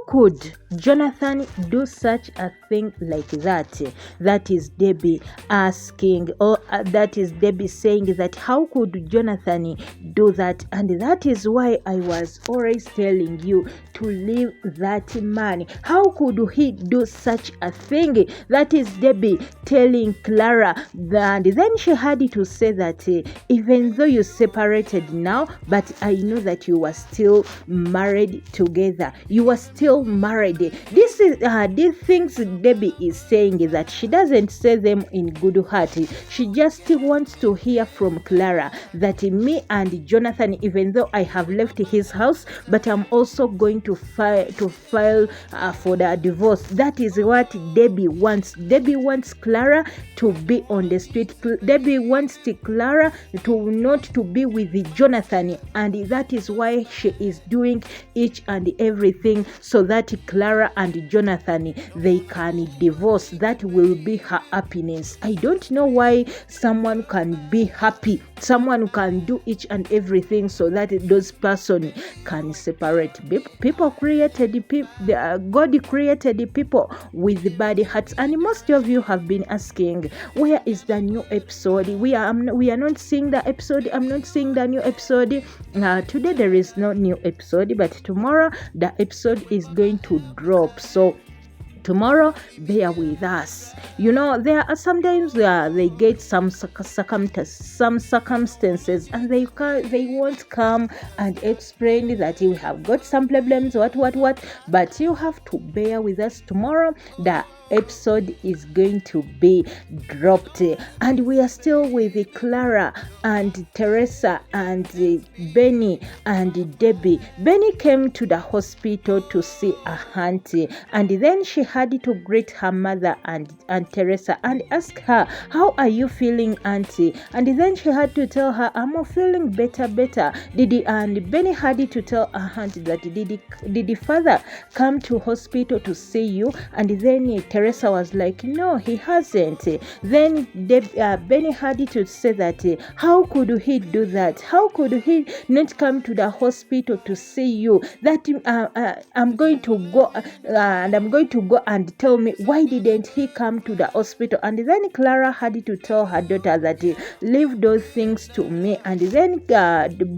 could Jonathan do such a thing like that? That is Debbie asking, or that is Debbie saying that how could Jonathan do that? And that is why I was always telling you to leave that man. How could he do such a thing? That is Debbie telling Clara. And then she had to say that even though you separated now, but I know that you were still married together. You were still married. This is these things Debbie is saying that she doesn't say them in good heart. She just wants to hear from Clara that me and Jonathan, even though I have left his house, but I'm also going to file for the divorce. That is what Debbie wants. Debbie wants Clara to be on the street. Debbie wants Clara to not to be with Jonathan, and that is why she is doing each and everything so that Clara and Jonathan, they can divorce. That will be her happiness. I don't know why someone can be happy. Someone can do each and everything so that those person can separate. People created God created people with bad hearts, and most of you have been asking, where is the new episode? We are not seeing the episode. I'm not seeing the new episode. Today there is no new episode, but tomorrow the episode is going to drop. So tomorrow, bear with us. You know, there are sometimes they get some circumstances, and they won't come and explain that you have got some problems, what. But you have to bear with us. Tomorrow, the episode is going to be dropped, and we are still with Clara and Teresa and Benny and Debbie. Benny came to the hospital to see a auntie, and then she had to greet her mother and Teresa and ask her, how are you feeling, auntie? And then she had to tell her, I'm feeling better. And Benny had to tell her auntie that did the father come to hospital to see you? And then Teresa was like, no, he hasn't. Then Benny had to say that, how could he do that? How could he not come to the hospital to see you? That I'm going to go and tell me, why didn't he come to the hospital? And then Clara had to tell her daughter that, leave those things to me. And then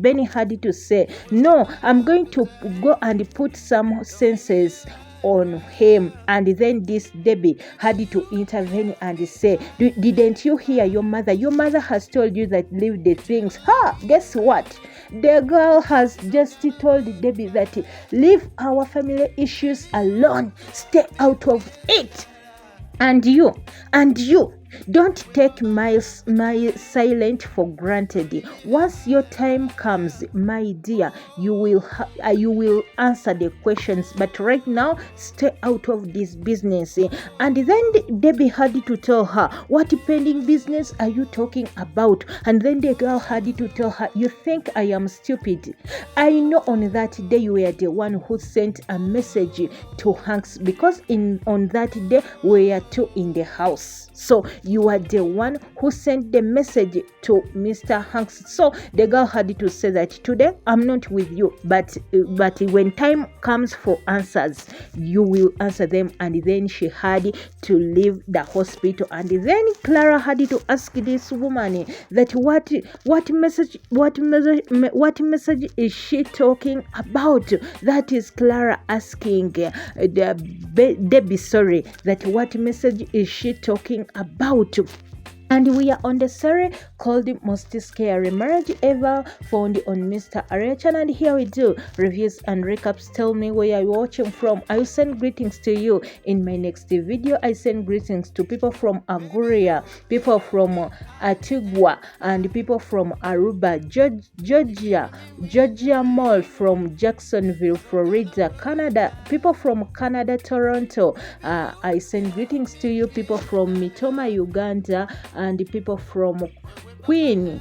Benny had to say, no, I'm going to go and put some senses on him. And then this Debbie had to intervene and say, didn't you hear your mother? Your mother has told you that leave the things. Guess what? The girl has just told Debbie that leave our family issues alone. Stay out of it. And you, don't take my silence for granted. Once your time comes, my dear, you will answer the questions. But right now, stay out of this business. And then Debbie had to tell her, what pending business are you talking about? And then the girl had to tell her, you think I am stupid? I know on that day you were the one who sent a message to Hanks, because on that day we were two in the house. So you are the one who sent the message to Mr. Hanks. So the girl had to say that today I'm not with you, but when time comes for answers, you will answer them. And then she had to leave the hospital. And then Clara had to ask this woman that what message is she talking about? That is Clara asking Debbie, that what message is she talking about? And we are on the series called Most Scary Marriage Ever, found on Mr. Arya channel. And here we do reviews and recaps. Tell me where you're watching from. I will send greetings to you in my next video. I send greetings to people from Aguria, people from Antigua, and people from Aruba, Georgia Mall from Jacksonville, Florida, Canada, people from Canada, Toronto. I send greetings to you, people from Mitoma, Uganda, and the people from Queen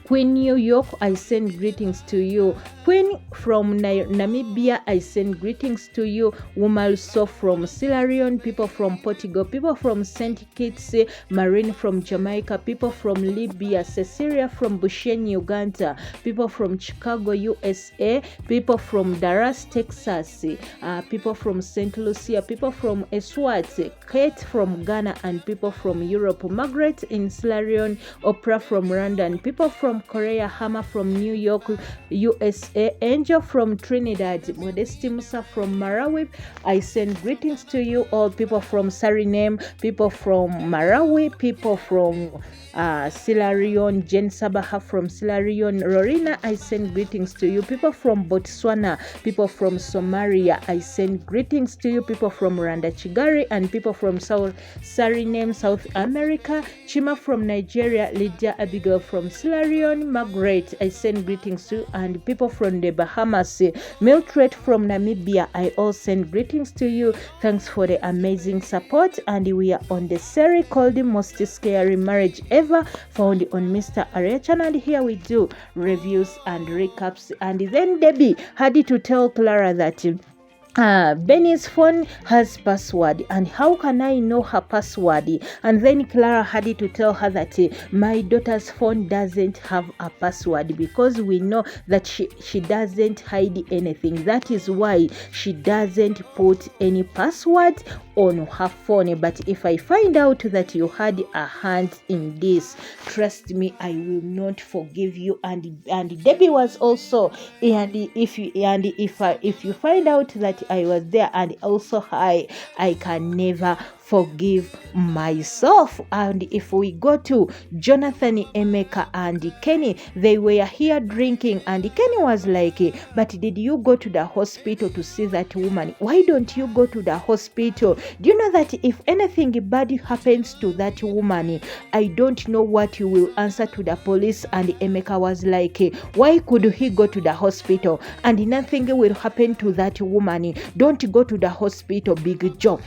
Queen New York, I send greetings to you. Queen from Namibia, I send greetings to you. Wumalso from Sierra Leone, people from Portugal, people from St. Kitts, Marine from Jamaica, people from Libya, Cecilia from Bushen, Uganda, people from Chicago, USA, people from Dallas, Texas, people from St. Lucia, people from Eswatini, Kate from Ghana, and people from Europe, Margaret in Sierra Leone, Oprah from London, people from Korea, Hama from New York, USA, Angel from Trinidad, Modesti Musa from Malawi. I send greetings to you all, people from Suriname, people from Malawi, people from Sierra Leone, Jen Sabaha from Sierra Leone, Lorena, I send greetings to you, people from Botswana, people from Somalia, I send greetings to you, people from Rwanda, Chigari, and people from Suriname, South America, Chima from Nigeria, Lydia Abigail from Sierra Leone, Margaret, I send greetings to you, and people from the Bahamas, Mildred from Namibia, I all send greetings to you. Thanks for the amazing support, and we are on the series called The Most Scary Marriage Ever, found on Mr. Arya channel. Here we do reviews and recaps. And then Debbie had to tell Clara that Benny's phone has password, and how can I know her password? And then Clara had to tell her that my daughter's phone doesn't have a password, because we know that she doesn't hide anything. That is why she doesn't put any password on her phone. But if I find out that you had a hand in this, trust me, I will not forgive you. And Debbie was also, and if you find out that I was there, and also I can never forgive myself. And if we go to Jonathan, Emeka, and Kenny, they were here drinking, and Kenny was like, but did you go to the hospital to see that woman? Why don't you go to the hospital? Do you know that if anything bad happens to that woman, I don't know what you will answer to the police? And Emeka was like, why could he go to the hospital and nothing will happen to that woman? Don't go to the hospital, Big Joe.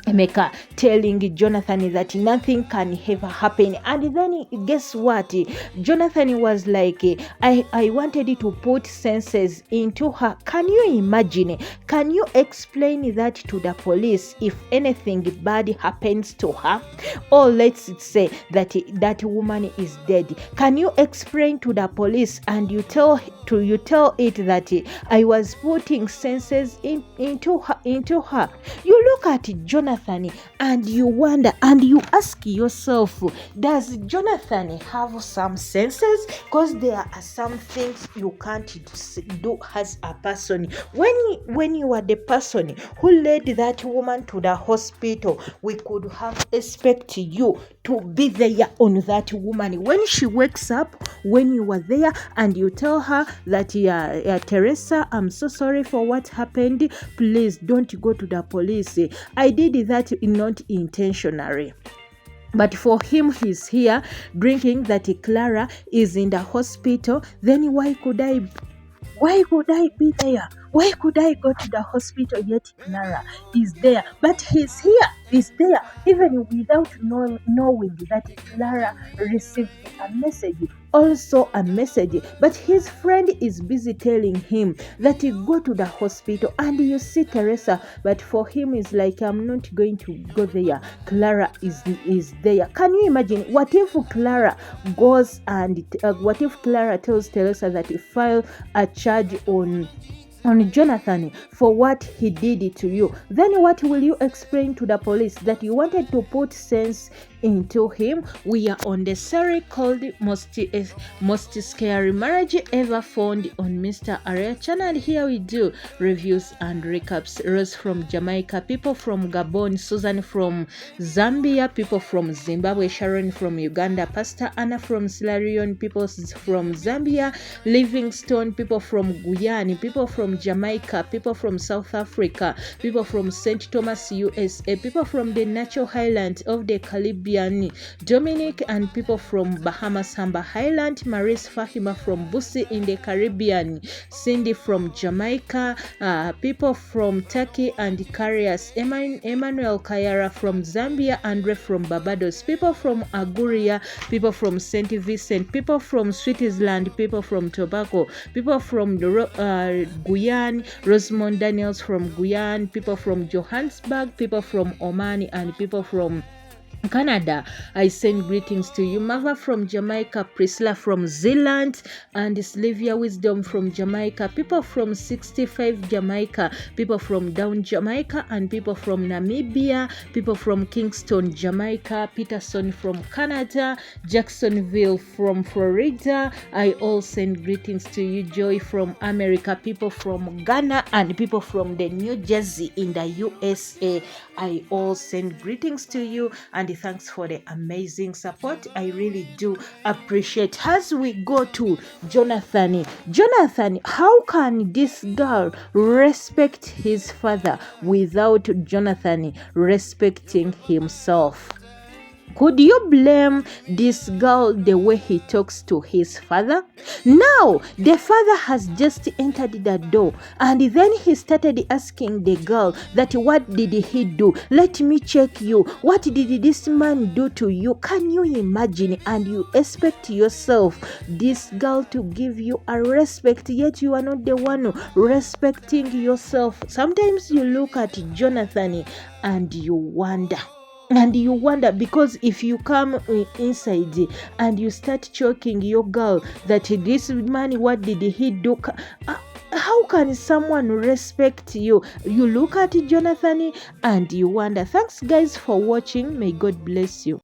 Emeka telling Jonathan that nothing can ever happen. And then guess what? Jonathan was like, I wanted to put senses into her. Can you imagine? Can you explain that to the police if anything bad happens to her? Or let's say that that woman is dead. Can you explain to the police and you tell it that I was putting senses into her? You look at Jonathan and you wonder and you ask yourself, does Jonathan have some senses? Because there are some things you can't do as a person. When you are the person who led that woman to the hospital, we could have expected you to be there on that woman when she wakes up, when you were there, and you tell her that Teresa, I'm so sorry for what happened, please don't go to the police. I did that not intentionally. But for him, he's here drinking that Clara is in the hospital. Then why could I be there? Why could I go to the hospital yet Clara is there? But he's there, even without knowing that Clara received a message. Also a message, but his friend is busy telling him that he go to the hospital and you see Teresa, but for him it's like, I'm not going to go there. Clara is there. Can you imagine? What if Clara goes and what if Clara tells Teresa that he file a charge on Jonathan for what he did to you? Then what will you explain to the police? That you wanted to put sense into him? We are on the series called Most Scary Marriage Ever, found on Mr. Arya channel. Here we do reviews and recaps. Rose from Jamaica, people from Gabon, Susan from Zambia, people from Zimbabwe, Sharon from Uganda, Pastor Anna from Sierra Leone, people from Zambia, Livingstone, people from Guyana, people from Jamaica, people from South Africa, people from St. Thomas, USA, people from the natural highlands of the Caribbean, Caribbean, Dominic and people from Bahamas, Humber Highland, Maurice Fahima from Busi in the Caribbean, Cindy from Jamaica, people from Turkey and Carias, Emmanuel Kayara from Zambia, Andre from Barbados, people from Aguria, people from St. Vincent, people from Switzerland, people from Tobago, people from Guyana, Rosamond Daniels from Guyana, people from Johannesburg, people from Oman, and people from Canada. I send greetings to you. Mava from Jamaica, Priscilla from Zealand, and Sylvia Wisdom from Jamaica, people from 65 Jamaica, people from Down Jamaica, and people from Namibia, people from Kingston, Jamaica, Peterson from Canada, Jacksonville from Florida. I all send greetings to you. Joy from America, people from Ghana, and people from the New Jersey in the USA. I all send greetings to you and thanks for the amazing support. I really do appreciate. As we go to Jonathan, how can this girl respect his father without Jonathan respecting himself? Could you blame this girl the way he talks to his father? Now, the father has just entered the door and then he started asking the girl that what did he do? Let me check you. What did this man do to you? Can you imagine? And you expect yourself, this girl, to give you a respect, yet you are not the one respecting yourself. Sometimes you look at Jonathan and you wonder. Because if you come inside and you start choking your girl that this man, what did he do? How can someone respect you? You look at Jonathan and you wonder. Thanks guys for watching. May God bless you.